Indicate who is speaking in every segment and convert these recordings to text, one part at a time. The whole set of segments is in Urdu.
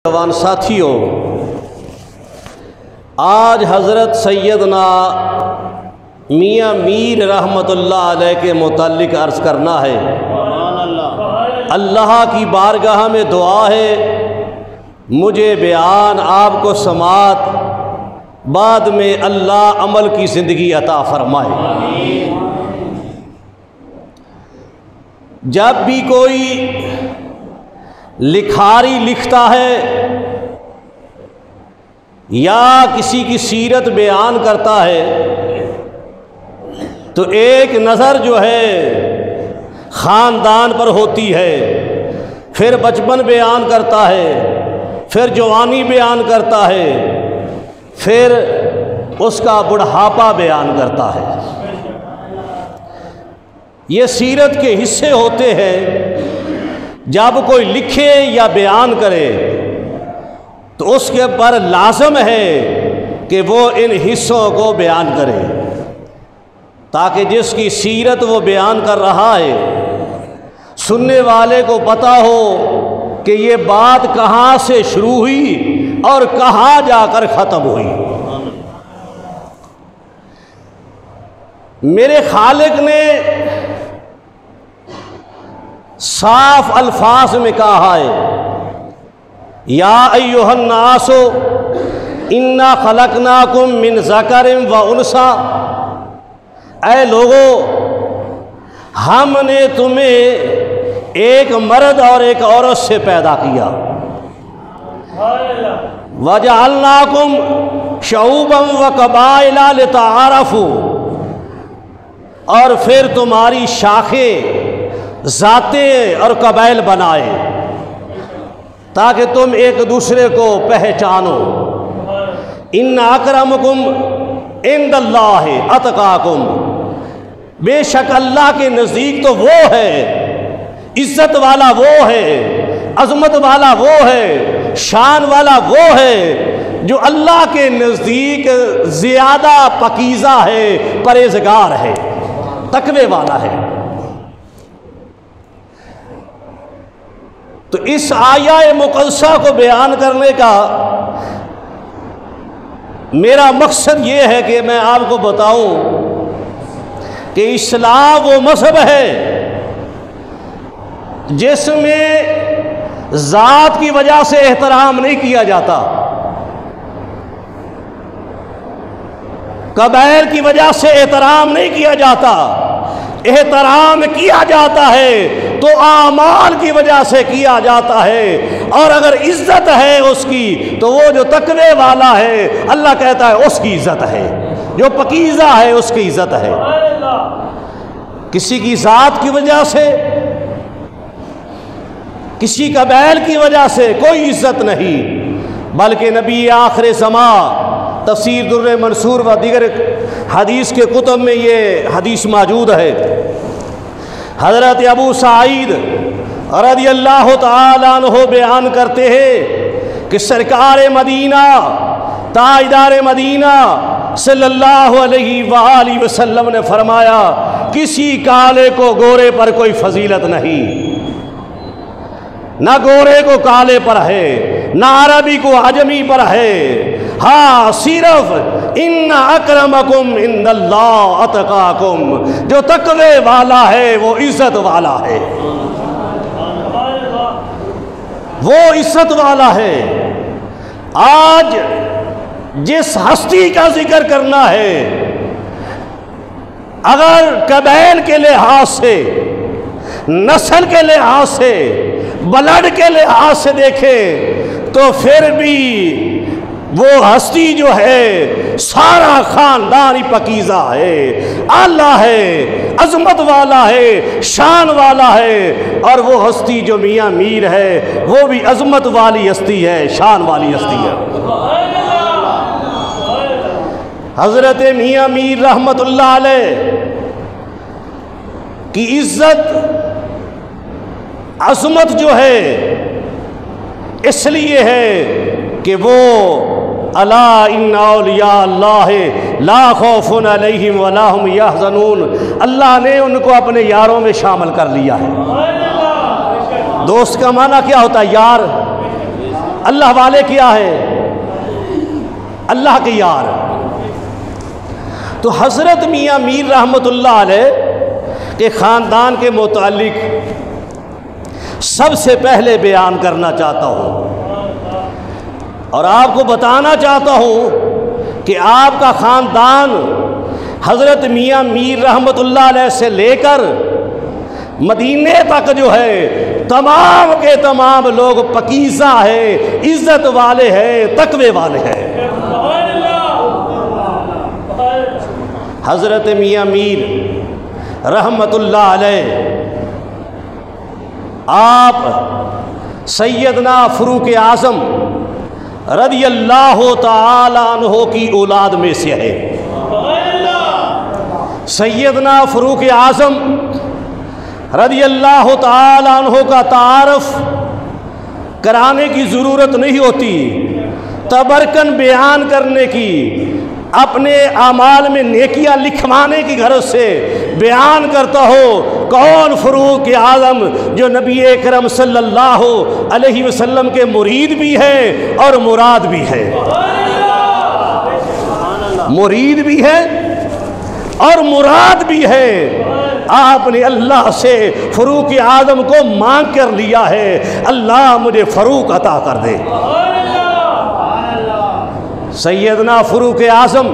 Speaker 1: جوان ساتھیوں، آج حضرت سیدنا میاں میر رحمۃ اللہ علیہ کے متعلق عرض کرنا ہے۔ اللہ کی بارگاہ میں دعا ہے مجھے بیان آپ کو سماعت، بعد میں اللہ عمل کی زندگی عطا فرمائے۔ جب بھی کوئی لکھاری لکھتا ہے یا کسی کی سیرت بیان کرتا ہے تو ایک نظر جو ہے خاندان پر ہوتی ہے، پھر بچپن بیان کرتا ہے، پھر جوانی بیان کرتا ہے، پھر اس کا بڑھاپا بیان کرتا ہے۔ یہ سیرت کے حصے ہوتے ہیں۔ جب کوئی لکھے یا بیان کرے تو اس کے پر لازم ہے کہ وہ ان حصوں کو بیان کرے، تاکہ جس کی سیرت وہ بیان کر رہا ہے سننے والے کو پتہ ہو کہ یہ بات کہاں سے شروع ہوئی اور کہاں جا کر ختم ہوئی۔ میرے خالق نے صاف الفاظ میں کہا ہے، یا ایھا الناس انا خلقناکم من ذکر و انثی، اے لوگو ہم نے تمہیں ایک مرد اور ایک عورت سے پیدا کیا، وجعلناکم شعوبا و قبائل لتعارفوا، اور پھر تمہاری شاخیں ذاتیں اور قبائل بنائے تاکہ تم ایک دوسرے کو پہچانو۔ ان اکرمکم عند اللہ اتقاکم، بے شک اللہ کے نزدیک تو وہ ہے، عزت والا وہ ہے، عظمت والا وہ ہے، شان والا وہ ہے جو اللہ کے نزدیک زیادہ پاکیزہ ہے، پرہیزگار ہے، تقوی والا ہے۔ تو اس آیہ مقدسہ کو بیان کرنے کا میرا مقصد یہ ہے کہ میں آپ کو بتاؤں کہ اسلام وہ مذہب ہے جس میں ذات کی وجہ سے احترام نہیں کیا جاتا، قبائل کی وجہ سے احترام نہیں کیا جاتا، احترام کیا جاتا ہے تو اعمال کی وجہ سے کیا جاتا ہے، اور اگر عزت ہے اس کی تو وہ جو تقوی والا ہے اللہ کہتا ہے اس کی عزت ہے، جو پاکیزہ ہے اس کی عزت ہے۔ کسی کی ذات کی وجہ سے، کسی قبائل کی وجہ سے کوئی عزت نہیں، بلکہ نبی آخر زمان تفسیر در منصور و دیگر حدیث کے کتب میں یہ حدیث موجود ہے۔ حضرت ابو سعید رضی اللہ تعالیٰ عنہ بیان کرتے ہیں کہ سرکار مدینہ تاجدار مدینہ صلی اللہ علیہ وآلہ وسلم نے فرمایا، کسی کالے کو گورے پر کوئی فضیلت نہیں، نہ گورے کو کالے پر ہے، نہ عربی کو عجمی پر ہے، ہاں صرف ان اکرمکم عند اللہ اتقاکم، جو تقوی والا ہے وہ عزت والا ہے، وہ عزت والا ہے۔ آج جس ہستی کا ذکر کرنا ہے، اگر قبائل کے لحاظ سے، نسل کے لحاظ سے، بلڈ کے لحاظ سے دیکھیں تو پھر بھی وہ ہستی جو ہے سارا خاندان ہی پاکیزہ ہے، اعلیٰ ہے، عظمت والا ہے، شان والا ہے، اور وہ ہستی جو میاں میر ہے وہ بھی عظمت والی ہستی ہے، شان والی ہستی ہے۔ حضرت میاں میر رحمت اللہ علیہ کی عزت، عظمت جو ہے اس لیے ہے کہ وہ الا ان اولیاء اللہ لا خوف علیہم ولا هم یحزنون، اللہ نے ان کو اپنے یاروں میں شامل کر لیا ہے۔ دوست کا معنی کیا ہوتا ہے؟ یار، اللہ والے کیا ہے؟ اللہ کے یار۔ تو حضرت میاں میر رحمۃ اللہ علیہ کے خاندان کے متعلق سب سے پہلے بیان کرنا چاہتا ہوں اور آپ کو بتانا چاہتا ہوں کہ آپ کا خاندان حضرت میاں میر رحمۃ اللہ علیہ سے لے کر مدینے تک جو ہے تمام کے تمام لوگ پکیزہ ہیں، عزت والے ہیں، تقوی والے ہیں۔ حضرت میاں میر رحمۃ اللہ علیہ آپ سیدنا فاروق اعظم رضی اللہ تعالی عنہ کی اولاد میں سے ہے۔ سیدنا فاروق اعظم رضی اللہ تعالی عنہ کا تعارف کرانے کی ضرورت نہیں ہوتی، تبرکن بیان کرنے کی، اپنے اعمال میں نیکیاں لکھوانے کی غرض سے بیان کرتا ہو کون فاروق اعظم جو نبی اکرم صلی اللہ علیہ وسلم کے مرید بھی ہے اور مراد بھی ہے، مرید بھی ہے اور مراد بھی ہے۔ آپ نے اللہ سے فاروق اعظم کو مانگ کر لیا ہے، اللہ مجھے فاروق عطا کر دے۔ سیدنا فاروق اعظم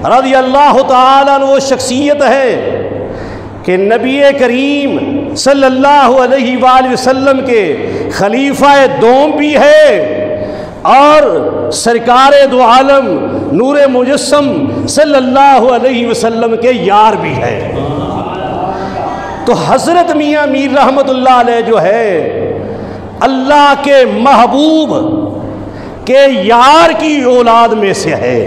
Speaker 1: رضی اللہ تعالیٰ عنہ وہ شخصیت ہے کہ نبی کریم صلی اللہ علیہ وآلہ وسلم کے خلیفہ دوم بھی ہے اور سرکار دو عالم نور مجسم صلی اللہ علیہ وسلم کے یار بھی ہے۔ تو حضرت میاں میر رحمۃ اللہ علیہ جو ہے اللہ کے محبوب کہ یار کی اولاد میں سے ہے۔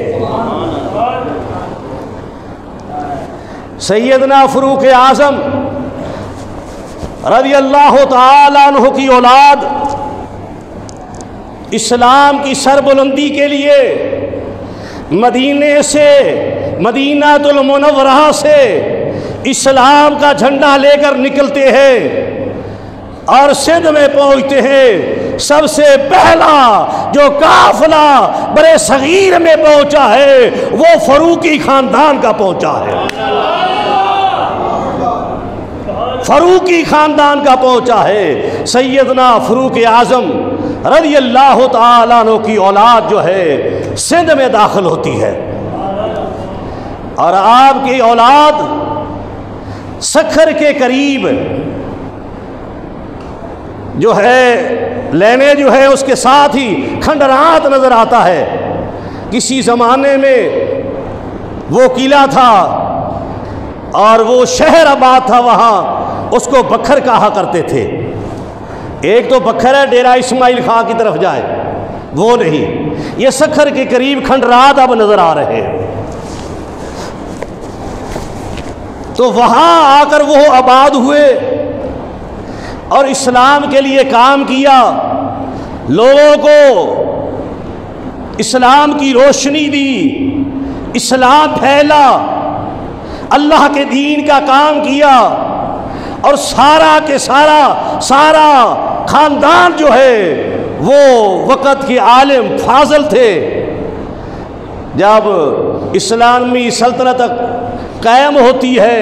Speaker 1: سیدنا فاروق اعظم رضی اللہ تعالی عنہ کی اولاد اسلام کی سربلندی کے لیے مدینے سے، مدینہ المنورہ سے اسلام کا جھنڈا لے کر نکلتے ہیں اور سندھ میں پہنچتے ہیں۔ سب سے پہلا جو قافلہ برے صغیر میں پہنچا ہے وہ فاروقی خاندان کا پہنچا ہے، فاروقی خاندان کا پہنچا ہے۔ سیدنا فاروق اعظم رضی اللہ تعالیٰ عنہ کی اولاد جو ہے سندھ میں داخل ہوتی ہے اور آپ کی اولاد سکھر کے قریب جو ہے لینے جو ہے اس کے ساتھ ہی کھنڈرات نظر آتا ہے۔ کسی زمانے میں وہ قلعہ تھا اور وہ شہر آباد تھا، وہاں اس کو بکھر کہا کرتے تھے۔ ایک تو بکھر ہے ڈیرہ اسماعیل خان کی طرف جائے، وہ نہیں، یہ سکھر کے قریب کھنڈرات اب نظر آ رہے ہیں۔ تو وہاں آ کر وہ آباد ہوئے اور اسلام کے لیے کام کیا، لوگوں کو اسلام کی روشنی دی، اسلام پھیلا، اللہ کے دین کا کام کیا اور سارا کے سارا خاندان جو ہے وہ وقت کے عالم فاضل تھے۔ جب اسلامی سلطنت قائم ہوتی ہے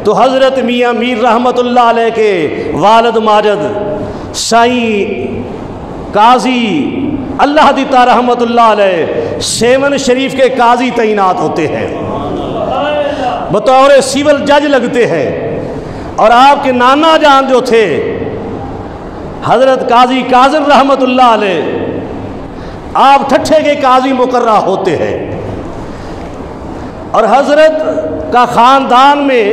Speaker 1: تو حضرت میاں میر رحمۃ اللہ علیہ کے والد ماجد سائیں قاضی اللہ دیتا رحمۃ اللہ علیہ سیون شریف کے قاضی تعینات ہوتے ہیں، بطور سول جج لگتے ہیں، اور آپ کے نانا جان جو تھے حضرت قاضی کاظم رحمۃ اللہ علیہ آپ ٹھٹھے کے قاضی مقررہ ہوتے ہیں، اور حضرت کا خاندان میں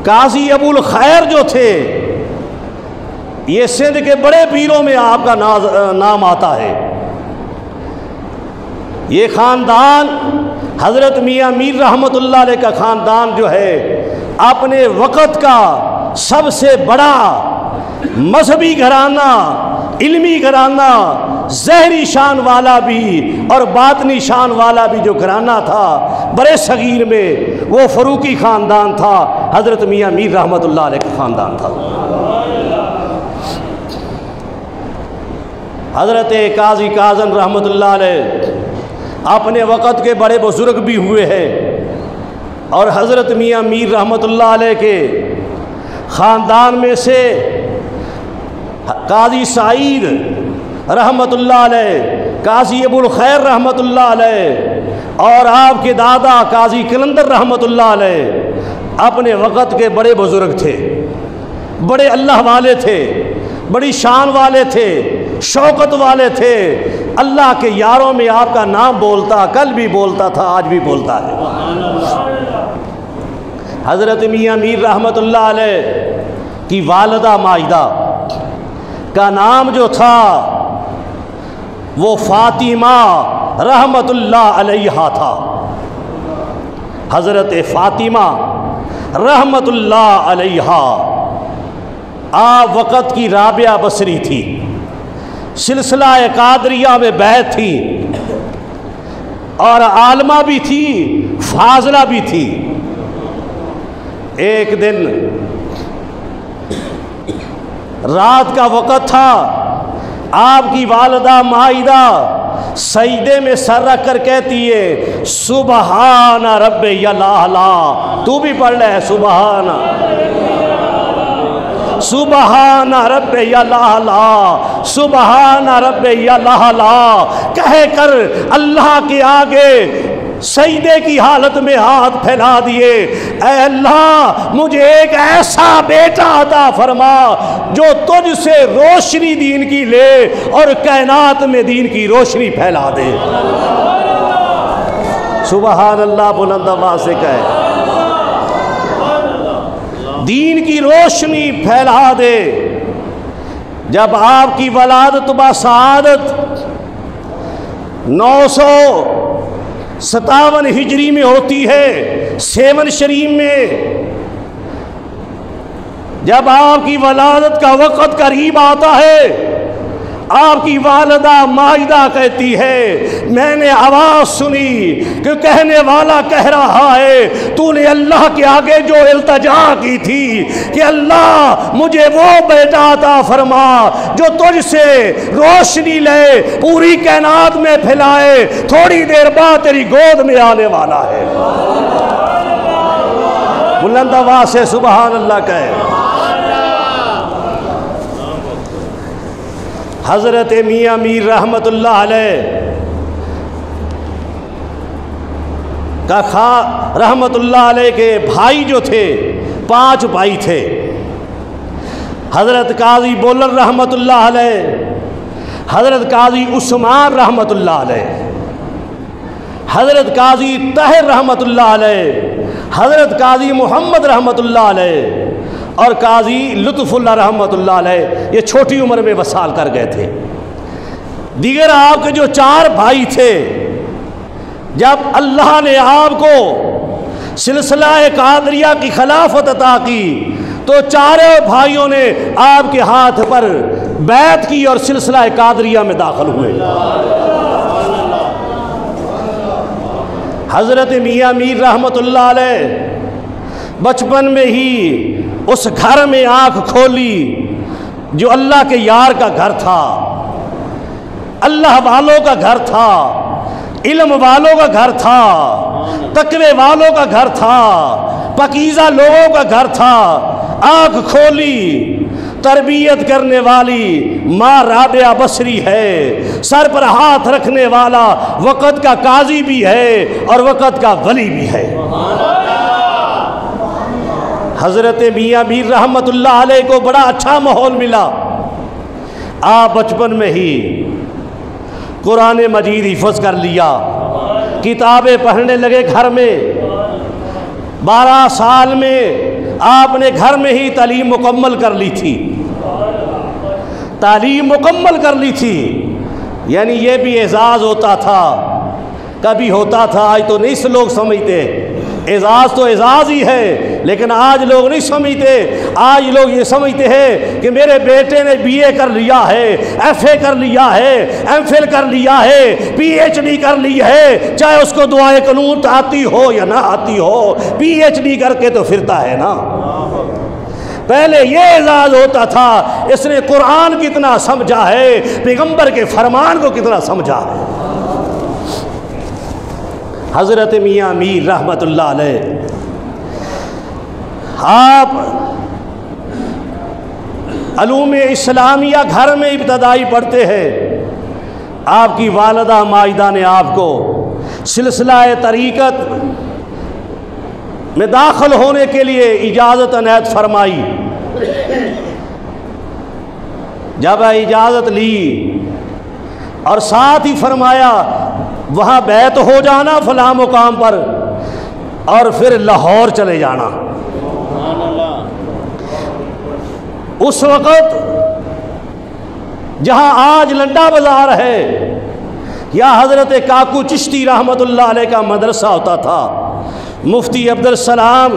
Speaker 1: قاضی ابو الخیر جو تھے یہ سندھ کے بڑے پیروں میں آپ کا نام آتا ہے۔ یہ خاندان حضرت میاں میر رحمۃ اللہ علیہ کا خاندان جو ہے اپنے وقت کا سب سے بڑا مذہبی گھرانہ، علمی گھرانہ، ظاہری شان والا بھی اور باطنی شان والا بھی جو گھرانہ تھا برے صغیر میں، وہ فاروقی خاندان تھا، حضرت میاں میر رحمۃ اللہ علیہ کا خاندان تھا۔ حضرت قاضی کاظم رحمۃ اللہ علیہ اپنے وقت کے بڑے بزرگ بھی ہوئے ہیں، اور حضرت میاں میر رحمۃ اللہ علیہ کے خاندان میں سے قاضی سعید رحمۃ اللہ علیہ، قاضی ابو الخیر رحمۃ اللہ علیہ، اور آپ کے دادا قاضی کلندر رحمۃ اللہ علیہ اپنے وقت کے بڑے بزرگ تھے، بڑے اللہ والے تھے، بڑی شان والے تھے، شوکت والے تھے۔ اللہ کے یاروں میں آپ کا نام بولتا، کل بھی بولتا تھا، آج بھی بولتا ہے۔ حضرت میاں میر رحمۃ اللہ علیہ کی والدہ ماجدہ کا نام جو تھا وہ فاطمہ رحمۃ اللہ علیہا تھا۔ حضرت فاطمہ رحمۃ اللہ علیہا آپ وقت کی رابعہ بصری تھی، سلسلہ قادریہ میں بیعت تھی، اور عالمہ بھی تھی، فاضلہ بھی تھی۔ ایک دن رات کا وقت تھا، آپ کی والدہ مائدہ سجدے میں سر رکھ کر کہتی ہے سبحان رب یلالا۔ تو بھی پڑھ لے سبحان رب یلالا، سبحان رب یلالا کہہ کر اللہ کے آگے سجدے کی حالت میں ہاتھ پھیلا دیے، اے اللہ مجھے ایک ایسا بیٹا عطا فرما جو تجھ سے روشنی دین کی لے اور کائنات میں دین کی روشنی پھیلا دے۔ سبحان اللہ بلند آواز سے کہے، دین کی روشنی پھیلا دے۔ جب آپ کی ولادت بسعادت 957 ہجری میں ہوتی ہے، 7 شریف میں جب آپ کی ولادت کا وقت قریب آتا ہے، آپ کی والدہ ماجدہ کہتی ہے میں نے آواز سنی کہ کہنے والا کہہ رہا ہے تو نے اللہ کے آگے جو التجا کی تھی کہ اللہ مجھے وہ بیٹا عطا فرما جو تجھ سے روشنی لے پوری کائنات میں پھیلائے، تھوڑی دیر بعد تیری گود میں آنے والا ہے۔ بلند آواز سے سبحان اللہ کہے۔ حضرت میاں میر رحمۃ اللہ علیہ کا رحمۃ اللہ علیہ کے بھائی جو تھے، 5 بھائی تھے۔ حضرت قاضی بولر رحمۃ اللہ علیہ، حضرت قاضی عثمان رحمۃ اللہ علیہ، حضرت قاضی طاہر رحمۃ اللہ علیہ، حضرت قاضی محمد رحمۃ اللہ علیہ، اور قاضی لطف اللہ رحمۃ اللہ علیہ۔ یہ چھوٹی عمر میں وصال کر گئے تھے۔ دیگر آپ کے جو 4 بھائی تھے، جب اللہ نے آپ کو سلسلہ قادریہ کی خلافت عطا کی تو 4 بھائیوں نے آپ کے ہاتھ پر بیعت کی اور سلسلہ قادریہ میں داخل ہوئے۔ حضرت میاں میر رحمۃ اللہ علیہ بچپن میں ہی اس گھر میں آنکھ کھولی جو اللہ کے یار کا گھر تھا، اللہ والوں کا گھر تھا، علم والوں کا گھر تھا، تقوی والوں کا گھر تھا، پاکیزہ لوگوں کا گھر تھا۔ آنکھ کھولی، تربیت کرنے والی ماں رابعہ بصری ہے، سر پر ہاتھ رکھنے والا وقت کا قاضی بھی ہے اور وقت کا ولی بھی ہے۔ حضرت میاں میر رحمۃ اللہ علیہ کو بڑا اچھا ماحول ملا۔ آپ بچپن میں ہی قرآن مجید حفظ کر لیا، کتابیں پڑھنے لگے گھر میں۔ 12 سال میں آپ نے گھر میں ہی تعلیم مکمل کر لی تھی، تعلیم مکمل کر لی تھی۔ یعنی یہ بھی اعزاز ہوتا تھا، کبھی ہوتا تھا، آج تو نہیں سے لوگ سمجھتے۔ اعزاز تو اعزاز ہی ہے، لیکن آج لوگ نہیں سمجھتے۔ آج لوگ یہ سمجھتے ہیں کہ میرے بیٹے نے BA کر لیا ہے، FA کر لیا ہے، MPhil کر لیا ہے، PhD کر لی ہے، چاہے اس کو دعائے قنوت آتی ہو یا نہ آتی ہو، PhD کر کے تو پھرتا ہے نا۔ پہلے یہ اعزاز ہوتا تھا اس نے قرآن کتنا سمجھا ہے، پیغمبر کے فرمان کو کتنا سمجھا ہے۔ حضرت میاں میر رحمت اللہ علیہ آپ علوم اسلامیہ گھر میں ابتدائی پڑھتے ہیں۔ آپ کی والدہ ماجدہ نے آپ کو سلسلہ طریقت میں داخل ہونے کے لیے اجازت عنایت فرمائی۔ جب اجازت لی اور ساتھ ہی فرمایا وہاں بیعت ہو جانا فلاں مقام پر اور پھر لاہور چلے جانا۔ اس وقت جہاں آج لنڈا بازار ہے یا حضرت کاکو چشتی رحمت اللہ علیہ کا مدرسہ ہوتا تھا، مفتی عبدالسلام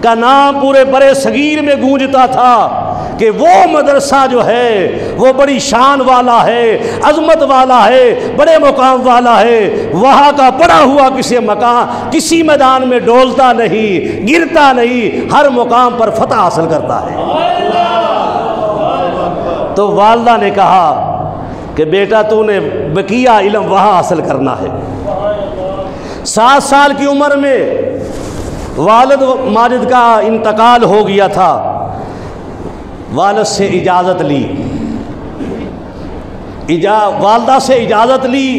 Speaker 1: کا نام پورے برے صغیر میں گونجتا تھا کہ وہ مدرسہ جو ہے وہ بڑی شان والا ہے، عظمت والا ہے، بڑے مقام والا ہے۔ وہاں کا پڑا ہوا کسی میدان میں ڈولتا نہیں، گرتا نہیں، ہر مقام پر فتح حاصل کرتا ہے۔ تو والدہ نے کہا کہ بیٹا تو نے بقیہ علم وہاں حاصل کرنا ہے۔ 7 سال کی عمر میں والد ماجد کا انتقال ہو گیا تھا۔ والد سے اجازت لی، والدہ سے اجازت لی،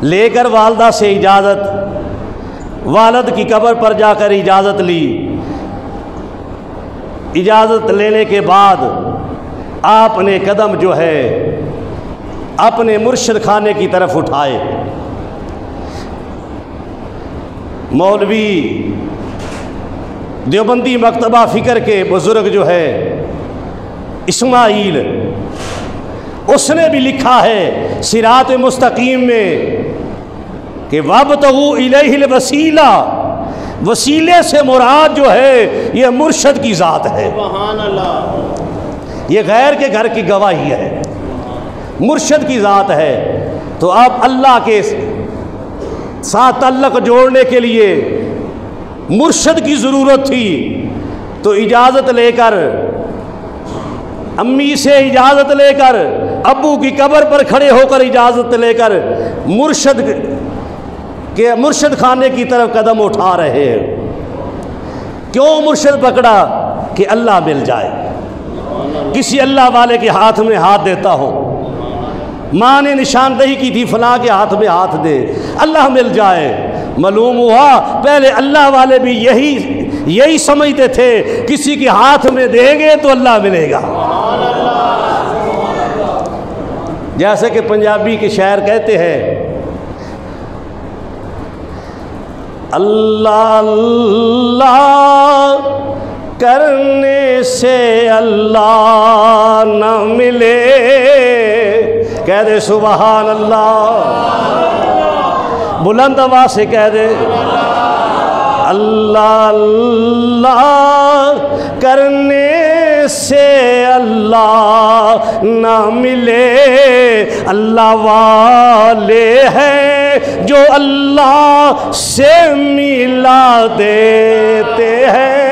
Speaker 1: لے کر والدہ سے اجازت، والد کی قبر پر جا کر اجازت لی۔ اجازت لینے کے بعد آپ نے قدم جو ہے اپنے مرشد خانے کی طرف اٹھائے۔ مولوی دیوبندی مکتبہ فکر کے بزرگ جو ہے اسماعیل، اس نے بھی لکھا ہے صراط مستقیم میں کہ وابتغوا الیہ الوسیلہ، وسیلے سے مراد جو ہے یہ مرشد کی ذات ہے۔ سبحان اللہ، یہ غیر کے گھر کی گواہی ہے، مرشد کی ذات ہے۔ تو اب اللہ کے ساتھ تعلق جوڑنے کے لیے مرشد کی ضرورت تھی، تو اجازت لے کر، امی سے اجازت لے کر، ابو کی قبر پر کھڑے ہو کر اجازت لے کر مرشد خانے کی طرف قدم اٹھا رہے ہیں۔ کیوں مرشد پکڑا؟ کہ اللہ مل جائے، کسی اللہ والے کے ہاتھ میں ہاتھ دیتا ہو۔ ماں نے نشاندہی کی تھی فلاں کے ہاتھ میں ہاتھ دے، اللہ مل جائے۔ معلوم ہوا پہلے اللہ والے بھی یہی سمجھتے تھے کسی کے ہاتھ میں دیں گے تو اللہ ملے گا۔ جیسے کہ پنجابی کے شاعر کہتے ہیں، اللہ اللہ کرنے سے اللہ نہ ملے، کہہ دے سبحان اللہ، بلند آواز سے کہہ دے اللہ اللہ کرنے سے اللہ نہ ملے، اللہ والے ہیں جو اللہ سے ملا دیتے ہیں۔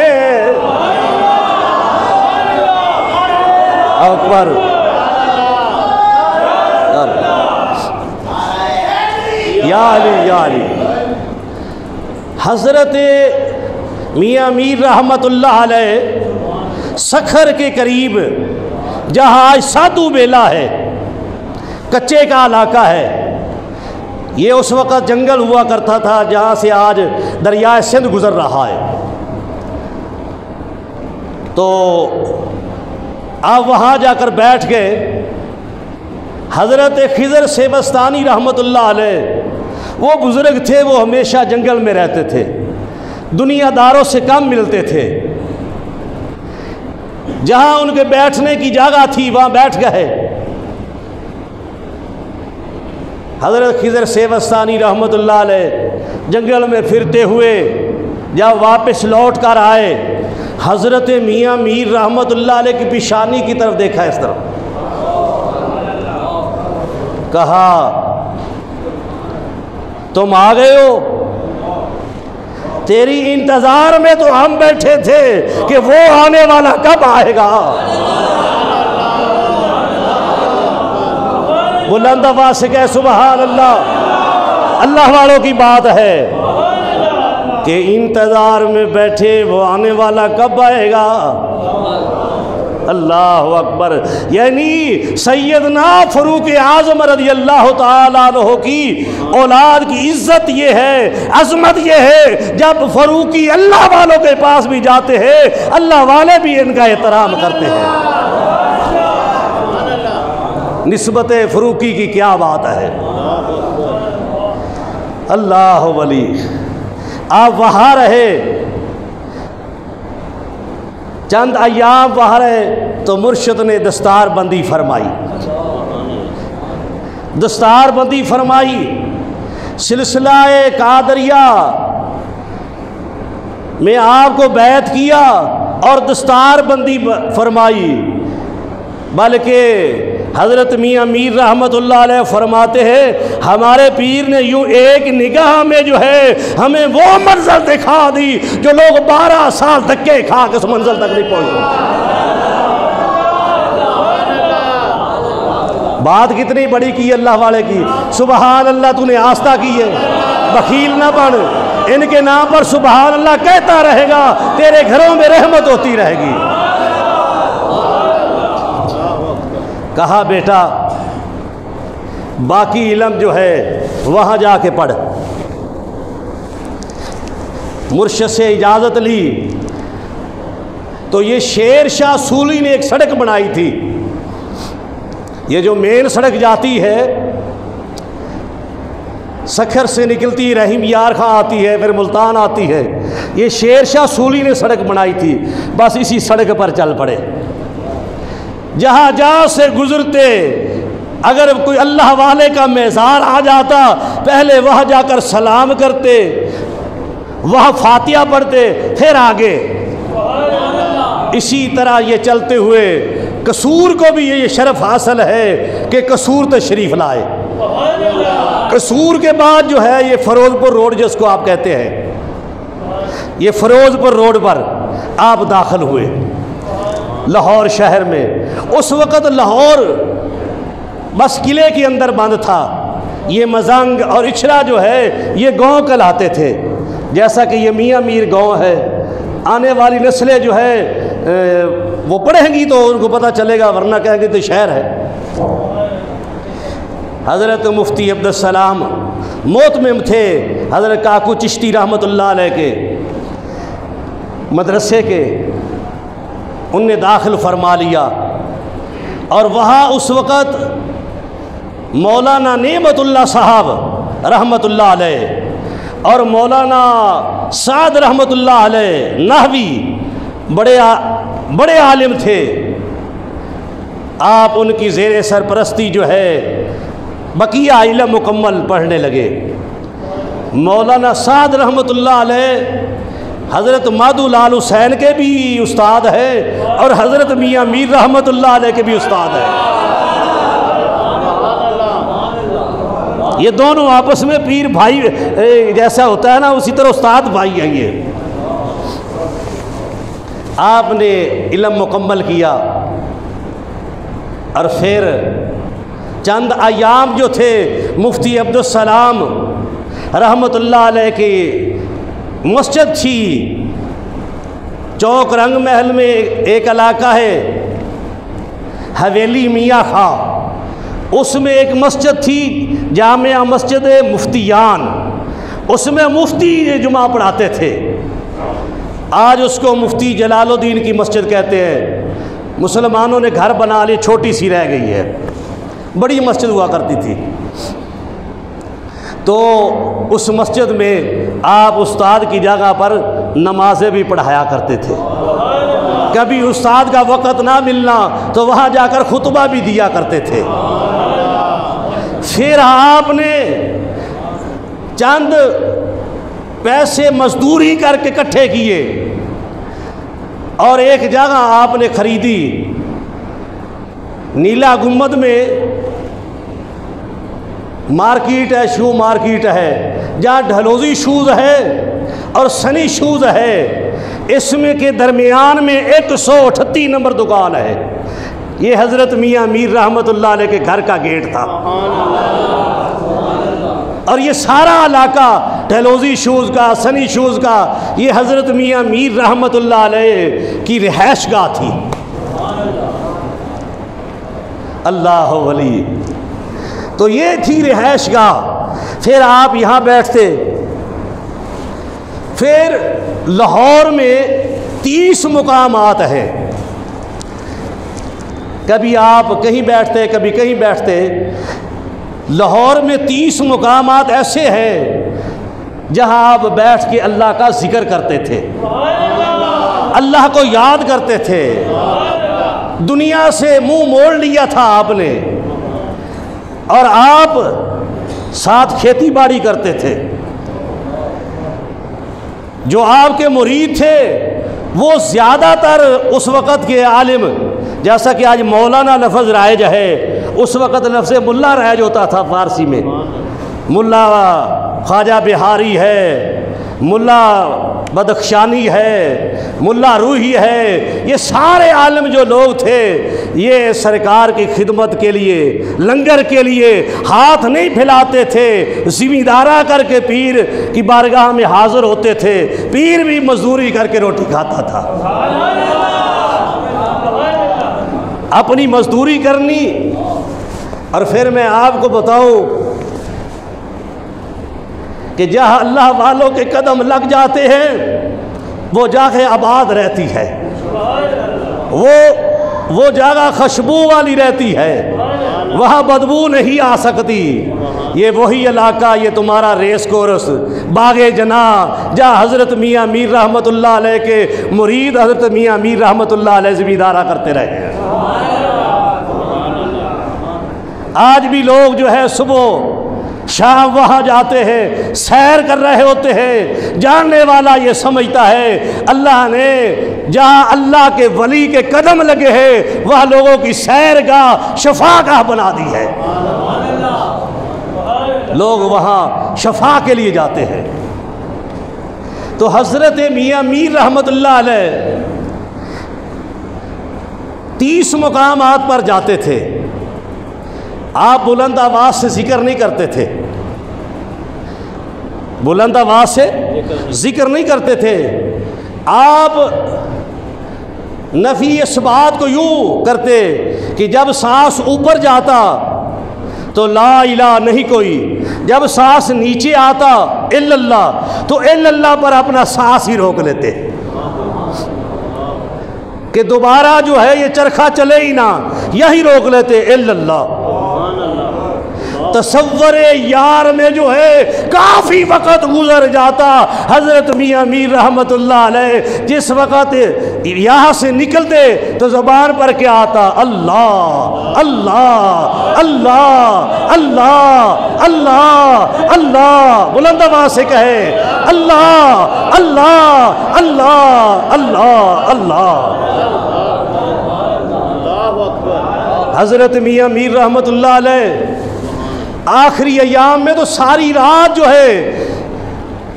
Speaker 1: اکبر، یا علی یا علی۔ حضرت میاں میر رحمت اللہ علیہ سکھر کے قریب جہاں آج سادھو بیلا ہے، کچے کا علاقہ ہے، یہ اس وقت جنگل ہوا کرتا تھا جہاں سے آج دریائے سندھ گزر رہا ہے۔ تو آپ وہاں جا کر بیٹھ گئے۔ حضرت خضر سیبستانی رحمت اللہ علیہ وہ بزرگ تھے، وہ ہمیشہ جنگل میں رہتے تھے، دنیا داروں سے کم ملتے تھے۔ جہاں ان کے بیٹھنے کی جگہ تھی وہاں بیٹھ گئے۔ حضرت خضر سیبستانی رحمت اللہ علیہ جنگل میں پھرتے ہوئے جب واپس لوٹ کر آئے، حضرت میاں میر رحمت اللہ علیہ کی پیشانی کی طرف دیکھا، اس طرف کہا تم آ گئے ہو؟ تیری انتظار میں تو ہم بیٹھے تھے کہ وہ آنے والا کب آئے گا۔ بلند آواز سے کہے سبحان اللہ۔ اللہ والوں کی بات ہے کہ انتظار میں بیٹھے وہ آنے والا کب آئے گا۔ اللہ اکبر۔ یعنی سیدنا فاروق اعظم رضی اللہ تعالیٰ عنہ کی اولاد کی عزت یہ ہے، عظمت یہ ہے، جب فاروقی اللہ والوں کے پاس بھی جاتے ہیں اللہ والے بھی ان کا احترام کرتے ہیں۔ نسبت فاروقی کی کیا بات ہے۔ اللہ ولی۔ آپ وہاں رہے، چند ایام وہاں رہے تو مرشد نے دستار بندی فرمائی، دستار بندی فرمائی، سلسلہ قادریہ میں آپ کو بیعت کیا اور دستار بندی فرمائی۔ بلکہ حضرت میاں میر رحمت اللہ علیہ فرماتے ہیں ہمارے پیر نے یوں ایک نگاہ میں جو ہے ہمیں وہ منزل دکھا دی جو لوگ 12 سال دھکے کھا کے اس منزل تک نہیں پہنچے۔ بات کتنی بڑی کی اللہ والے کی۔ سبحان اللہ، تو نے آستہ کی ہے، بخیل نہ بن، ان کے نام پر سبحان اللہ کہتا رہے گا، تیرے گھروں میں رحمت ہوتی رہے گی۔ کہا بیٹا باقی علم جو ہے وہاں جا کے پڑھ۔ مرشد سے اجازت لی تو یہ شیر شاہ سولی نے ایک سڑک بنائی تھی، یہ جو مین سڑک جاتی ہے سکھر سے نکلتی رحیم یار خاں آتی ہے پھر ملتان آتی ہے، یہ شیر شاہ سولی نے سڑک بنائی تھی، بس اسی سڑک پر چل پڑے۔ جہاں جہاں سے گزرتے اگر کوئی اللہ والے کا میزار آ جاتا پہلے وہاں جا کر سلام کرتے، وہاں فاتحہ پڑھتے، پھر آگے۔ اسی طرح یہ چلتے ہوئے قصور کو بھی یہ شرف حاصل ہے کہ قصور تشریف لائے۔ قصور کے بعد جو ہے یہ فیروز پور روڈ جس کو آپ کہتے ہیں، یہ فیروز پور روڈ پر آپ داخل ہوئے لاہور شہر میں۔ اس وقت لاہور بس قلعے کے اندر بند تھا، یہ مزنگ اور اچھرا جو ہے یہ گاؤں کہلاتے تھے، جیسا کہ یہ میاں میر گاؤں ہے۔ آنے والی نسلیں جو ہے وہ پڑھیں گی تو ان کو پتہ چلے گا، ورنہ کہیں گے تو شہر ہے۔ حضرت مفتی عبدالسلام محتمم تھے حضرت کاکو چشتی رحمت اللہ علیہ کے مدرسے کے، ان نے داخل فرما لیا اور وہاں اس وقت مولانا نعمت اللہ صاحب رحمت اللہ علیہ اور مولانا سعد رحمت اللہ علیہ نحوی بڑے عالم تھے۔ آپ ان کی زیر سرپرستی جو ہے بقیہ علم مکمل پڑھنے لگے۔ مولانا سعد رحمت اللہ علیہ حضرت مادو لال حسین کے بھی استاد ہے اور حضرت میاں میر رحمت اللہ علیہ کے بھی استاد ہے۔ یہ دونوں آپس میں پیر بھائی جیسا ہوتا ہے نا، اسی طرح استاد بھائی ہیں یہ۔ آپ نے علم مکمل کیا اور پھر چند ایام جو تھے مفتی عبدالسلام رحمت اللہ علیہ کی مسجد تھی چوک رنگ محل میں، ایک علاقہ ہے حویلی میاں خاں، اس میں ایک مسجد تھی جامعہ مسجد مفتیان، اس میں مفتی جمعہ پڑھاتے تھے۔ آج اس کو مفتی جلال الدین کی مسجد کہتے ہیں۔ مسلمانوں نے گھر بنا لی، چھوٹی سی رہ گئی ہے، بڑی مسجد ہوا کرتی تھی۔ تو اس مسجد میں آپ استاد کی جگہ پر نمازیں بھی پڑھایا کرتے تھے۔ کبھی استاد کا وقت نہ ملنا تو وہاں جا کر خطبہ بھی دیا کرتے تھے۔ پھر آپ نے چند پیسے مزدوری کر کے اکٹھے کیے اور ایک جگہ آپ نے خریدی نیلا گنبد میں، مارکیٹ ہے، شو مارکیٹ ہے، جہاں ڈھلوزی شوز ہے اور سنی شوز ہے، اس میں کے درمیان میں 138 نمبر دکان ہے۔ یہ حضرت میاں میر رحمت اللہ علیہ کے گھر کا گیٹ تھا، اور یہ سارا علاقہ ڈھلوزی شوز کا، سنی شوز کا، یہ حضرت میاں میر رحمت اللہ علیہ کی رہائش گاہ تھی۔ اللہ ولی، تو یہ تھی رہائش گاہ۔ پھر آپ یہاں بیٹھتے۔ پھر لاہور میں 30 مقامات ہیں، کبھی آپ کہیں بیٹھتے کبھی کہیں بیٹھتے۔ لاہور میں 30 مقامات ایسے ہیں جہاں آپ بیٹھ کے اللہ کا ذکر کرتے تھے، اللہ کو یاد کرتے تھے، دنیا سے منہ موڑ لیا تھا آپ نے، اور آپ ساتھ کھیتی باڑی کرتے تھے۔ جو آپ کے مرید تھے وہ زیادہ تر اس وقت کے عالم، جیسا کہ آج مولانا لفظ رائج ہے، اس وقت لفظ ملا رائج ہوتا تھا فارسی میں۔ ملا خواجہ بہاری ہے، ملا بدخشانی ہے، ملا روحی ہے، یہ سارے عالم جو لوگ تھے یہ سرکار کی خدمت کے لیے، لنگر کے لیے ہاتھ نہیں پھیلاتے تھے، ذمہ دارا کر کے پیر کی بارگاہ میں حاضر ہوتے تھے۔ پیر بھی مزدوری کر کے روٹی کھاتا تھا، اپنی مزدوری کرنی۔ اور پھر میں آپ کو بتاؤں کہ جہاں اللہ والوں کے قدم لگ جاتے ہیں وہ جگہ آباد رہتی ہے، وہ جگہ خوشبو والی رہتی ہے، وہاں بدبو نہیں آ سکتی۔ یہ وہی علاقہ، یہ تمہارا ریس کورس باغ جناح، جہاں حضرت میاں میر رحمت اللہ علیہ کے مرید حضرت میاں میر رحمت اللہ علیہ ذمہ دارا کرتے رہے ہیں۔ آج بھی لوگ جو ہے صبح شام وہاں جاتے ہیں، سیر کر رہے ہوتے ہیں۔ جاننے والا یہ سمجھتا ہے اللہ نے جہاں اللہ کے ولی کے قدم لگے ہیں وہ لوگوں کی سیر گاہ، شفا گاہ بنا دی ہے۔ لوگ وہاں شفا کے لیے جاتے ہیں۔ تو حضرت میاں میر رحمت اللہ علیہ 30 مقامات پر جاتے تھے۔ آپ بلند آواز سے ذکر نہیں کرتے تھے، بلند آواز سے ذکر نہیں کرتے تھے۔ آپ نفی اس بات کو یوں کرتے کہ جب سانس اوپر جاتا تو لا الہ نہیں کوئی، جب سانس نیچے آتا الا اللہ، تو الا اللہ پر اپنا سانس ہی روک لیتے کہ دوبارہ جو ہے یہ چرخہ چلے ہی نہ، یہی روک لیتے الا اللہ۔ تصور یار میں جو ہے کافی وقت گزر جاتا۔ حضرت میاں میر رحمت اللہ علیہ جس وقت یہاں سے نکلتے تو زبان پر کیا آتا؟ اللہ اللہ اللہ اللہ اللہ اللہ، بلند آواز سے کہے اللہ اللہ اللہ اللہ اللہ۔ حضرت میاں میر رحمت اللہ علیہ آخری ایام میں تو ساری رات جو ہے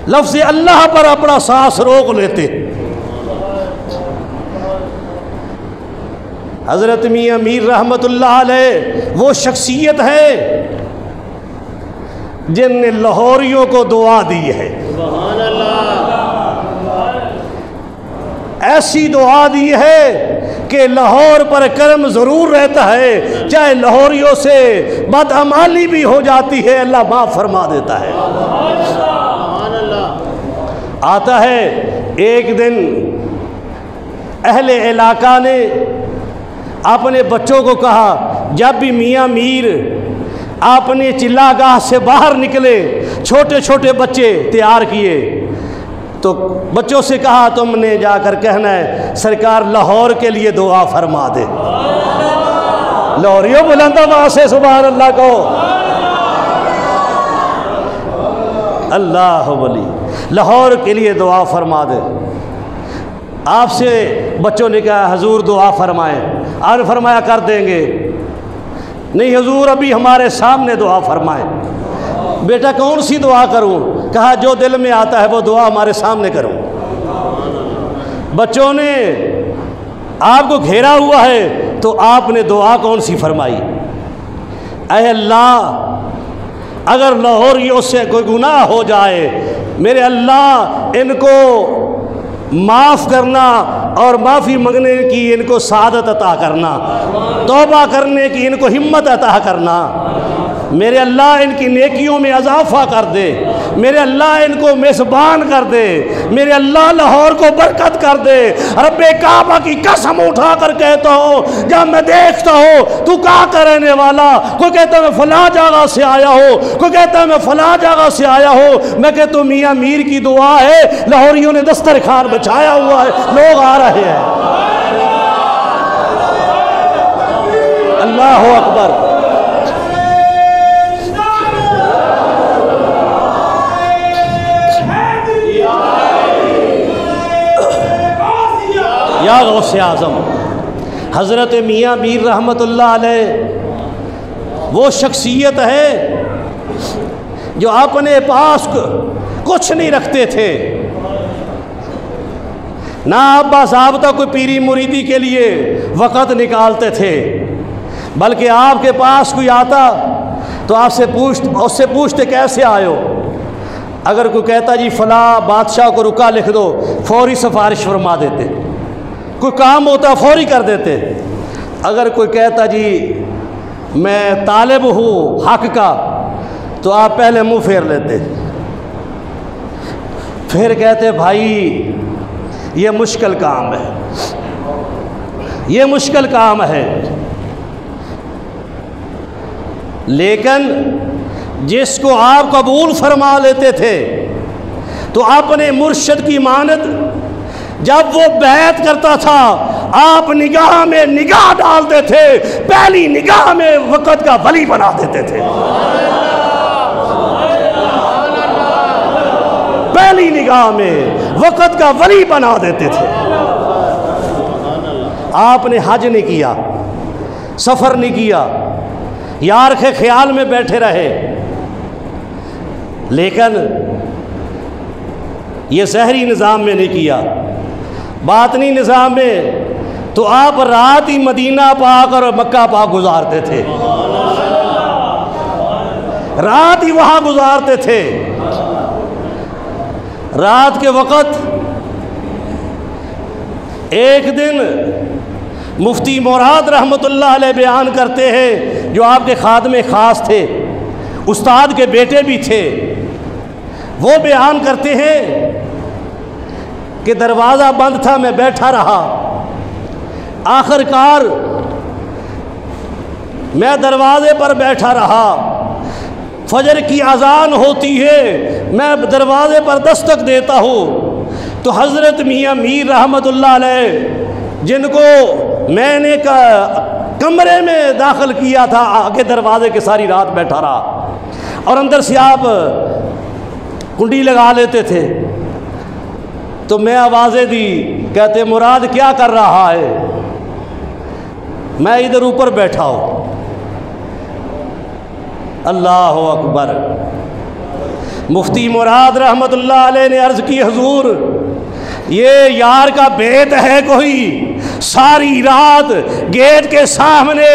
Speaker 1: لفظ اللہ پر اپنا سانس روک لیتے۔ حضرت میاں میر رحمت اللہ علیہ وہ شخصیت ہے جن نے لاہوریوں کو دعا دی ہے، ایسی دعا دی ہے کہ لاہور پر کرم ضرور رہتا ہے، چاہے لاہوریوں سے بدعمالی بھی ہو جاتی ہے اللہ معاف فرما دیتا ہے۔ آتا ہے ایک دن اہل علاقہ نے اپنے بچوں کو کہا، جب بھی میاں میر اپنے چلا گاہ سے باہر نکلے، چھوٹے چھوٹے بچے تیار کیے تو بچوں سے کہا تم نے جا کر کہنا ہے سرکار لاہور کے لیے دعا فرما دے۔ لاہوریوں بلند آواز سے سبحان اللہ کہو۔ اللہ ولی، لاہور کے لیے دعا فرما دے۔ آپ سے بچوں نے کہا حضور دعا فرمائیں، آپ نے فرمایا کر دیں گے۔ نہیں حضور ابھی ہمارے سامنے دعا فرمائیں۔ بیٹا کون سی دعا کروں؟ کہا جو دل میں آتا ہے وہ دعا ہمارے سامنے کروں۔ بچوں نے آپ کو گھیرا ہوا ہے تو آپ نے دعا کون سی فرمائی؟ اے اللہ اگر لاہوریوں سے کوئی گناہ ہو جائے، میرے اللہ ان کو معاف کرنا اور معافی مانگنے کی ان کو سعادت عطا کرنا، توبہ کرنے کی ان کو ہمت عطا کرنا، میرے اللہ ان کی نیکیوں میں اضافہ کر دے، میرے اللہ ان کو میزبان کر دے، میرے اللہ لاہور کو برکت کر دے۔ رب کعبہ کی قسم اٹھا کر کہتا ہوں، جب میں دیکھتا ہوں تو کہاں کا رہنے والا، کوئی کہتا ہے میں فلاں جگہ سے آیا ہوں، کوئی کہتا ہے میں فلاں جگہ سے آیا ہوں، میں کہتا ہوں میاں میر کی دعا ہے، لاہوریوں نے دسترخوان بچھایا ہوا ہے، لوگ آ رہے ہیں۔ اللہ اکبر۔ یا غوث اعظم حضرت میاں میر رحمت اللہ علیہ وہ شخصیت ہے جو اپنے پاس کچھ نہیں رکھتے تھے، نہ آپ باضابطہ کوئی پیری مریدی کے لیے وقت نکالتے تھے، بلکہ آپ کے پاس کوئی آتا تو اس سے پوچھتے کیسے آئے ہو؟ اگر کوئی کہتا جی فلاں بادشاہ کو رکا لکھ دو، فوری سفارش فرما دیتے، کوئی کام ہوتا فوری کر دیتے۔ اگر کوئی کہتا جی میں طالب ہوں حق کا، تو آپ پہلے منہ پھیر لیتے، پھر کہتے بھائی یہ مشکل کام ہے، یہ مشکل کام ہے۔ لیکن جس کو آپ قبول فرما لیتے تھے تو اپنے مرشد کی مانت جب وہ بیعت کرتا تھا آپ نگاہ میں نگاہ ڈالتے تھے، پہلی نگاہ میں وقت کا ولی بنا دیتے تھے، پہلی نگاہ میں وقت کا ولی بنا دیتے تھے۔ آپ نے حج نہیں کیا، سفر نہیں کیا، یار کے خیال میں بیٹھے رہے، لیکن یہ ظاہری نظام میں نہیں کیا، باطنی نظام میں تو آپ رات ہی مدینہ پاک اور مکہ پاک گزارتے تھے، رات ہی وہاں گزارتے تھے۔ رات کے وقت ایک دن مفتی مراد رحمت اللہ علیہ بیان کرتے ہیں، جو آپ کے خادم خاص تھے، استاد کے بیٹے بھی تھے، وہ بیان کرتے ہیں کہ دروازہ بند تھا، میں بیٹھا رہا، آخر کار میں دروازے پر بیٹھا رہا، فجر کی اذان ہوتی ہے، میں دروازے پر دستک دیتا ہوں تو حضرت میاں میر رحمت اللہ علیہ جن کو میں نے کمرے میں داخل کیا تھا، آگے دروازے کے ساری رات بیٹھا رہا، اور اندر سے آپ کنڈی لگا لیتے تھے، تو میں آوازیں دی، کہتے مراد کیا کر رہا ہے؟ میں ادھر اوپر بیٹھا ہوں۔ اللہ اکبر۔ مفتی مراد رحمت اللہ علیہ نے عرض کی حضور یہ یار کا بیت ہے کوئی، ساری رات گیٹ کے سامنے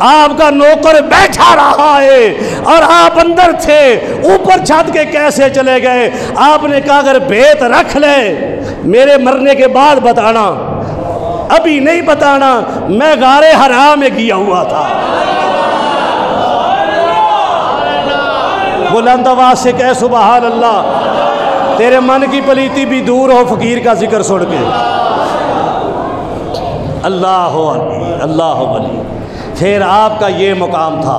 Speaker 1: آپ کا نوکر بیٹھا رہا ہے اور آپ اندر تھے، اوپر چھت کے کیسے چلے گئے؟ آپ نے کہا اگر بیت رکھ لے میرے مرنے کے بعد بتانا، ابھی نہیں بتانا، میں غار حرا میں گیا ہوا تھا۔ بلند آواز سے کہہ سبحان اللہ، تیرے من کی پلیتی بھی دور ہو فقیر کا ذکر سن کے۔ اللہ علی اللہ علی۔ پھر آپ کا یہ مقام تھا،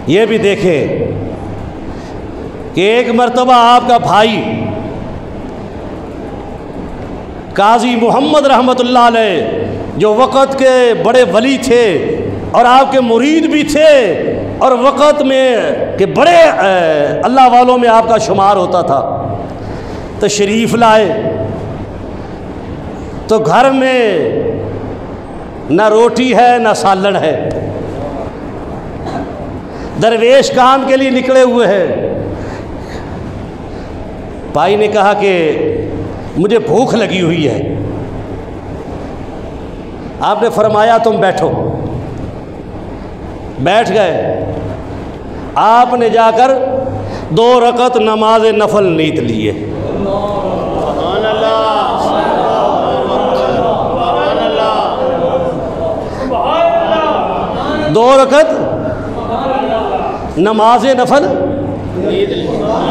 Speaker 1: یہ بھی دیکھیں کہ ایک مرتبہ آپ کا بھائی قاضی محمد رحمت اللہ علیہ جو وقت کے بڑے ولی تھے اور آپ کے مرید بھی تھے اور وقت میں کہ بڑے اللہ والوں میں آپ کا شمار ہوتا تھا، تشریف لائے تو گھر میں نہ روٹی ہے نہ سالن ہے، درویش کام کے لیے نکلے ہوئے ہیں۔ بھائی نے کہا کہ مجھے بھوک لگی ہوئی ہے۔ آپ نے فرمایا تم بیٹھو، بیٹھ گئے۔ آپ نے جا کر 2 رکعت نماز نفل نیت لیے۔ 2 رکعت نماز نفل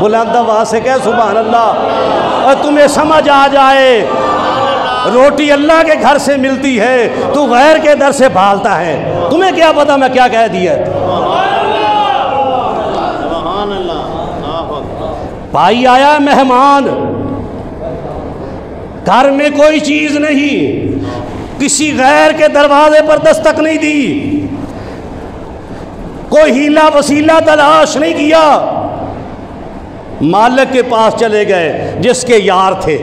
Speaker 1: بلند آواز سے کہہ سبحان اللہ۔ اور تمہیں سمجھ آ جائے روٹی اللہ کے گھر سے ملتی ہے، تو غیر کے در سے بھالتا ہے، تمہیں کیا پتا میں کیا کہہ دیا۔ بھائی آیا مہمان، گھر میں کوئی چیز نہیں، کسی غیر کے دروازے پر دستک نہیں دی، کوئی ہیلا وسیلہ تلاش نہیں کیا، مالک کے پاس چلے گئے جس کے یار تھے۔